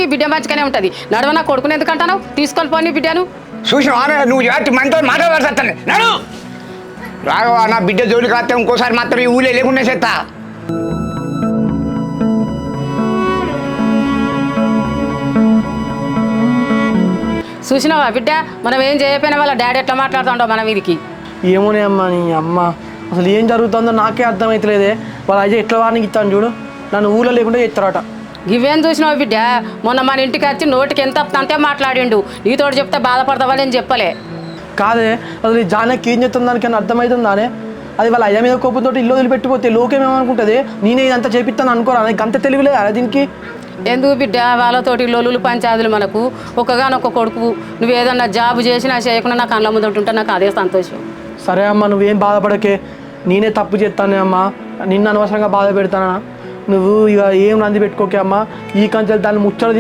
నీ బిడ్డ మంచిగానే ఉంటుంది. నడవ నా కొడుకుని ఎందుకంటాను? తీసుకొని పో నీ బిడ్డను. చూసినా నువ్వు చేతి మనతో మాట్లాడతాను నడు రాఘవ. నా బిడ్డ జోలికి వస్తే ఇంకోసారి మాత్రం ఈ ఊళ్ళో లేకుండా చేస్తా. చూసినావా బిడ్డ, మనం ఏం చేయకపోయినా వాళ్ళ డాడీ ఎట్లా మాట్లాడుతుండో మన వీరికి. ఏమోనే అమ్మ, నీ అమ్మ అసలు ఏం జరుగుతుందో నాకే అర్థమవుతలేదే. వాళ్ళు అయితే ఎట్లా వారికి ఇస్తాను చూడు, నన్ను ఊళ్ళో లేకుండా చెప్తారట. ఇవేం చూసినావు బిడ్డ, మొన్న మన ఇంటికి వచ్చి నోటికి ఎంత అంతే మాట్లాడిండు. నీతోటి చెప్తే బాధపడతావని నేను చెప్పలే. కాదే, అసలు ఈ జానకి ఏం చెప్తుంది దానికన్నా అర్థమవుతుందానే? అది వాళ్ళ అయ్య మీద కోపంతో ఇల్లు వదిలిపెట్టిపోతే లోకం ఏమనుకుంటుంది? నేనే ఇదంతా చేపిస్తాను అనుకోరా? అంత తెలివిలేదు అలా దీనికి. ఎందుకు బిడ్డ, వాళ్ళతోటి లొల్లులు పంచాదులు మనకు. ఒక్కగానొక్క కొడుకు, నువ్వు ఏదన్నా జాబు చేసినా చేయకుండా నాకు కళ్ళ ముందు ఉంటుంటే నాకు అదే సంతోషం. సరే అమ్మ, నువ్వేం బాధపడకే. నేనే తప్పు చేస్తానే అమ్మ, నిన్ను అనవసరంగా బాధ పెడతానా? నువ్వు ఇక ఏం రంది పెట్టుకోకే అమ్మ. ఈ కంచెలు దాన్ని ముచ్చట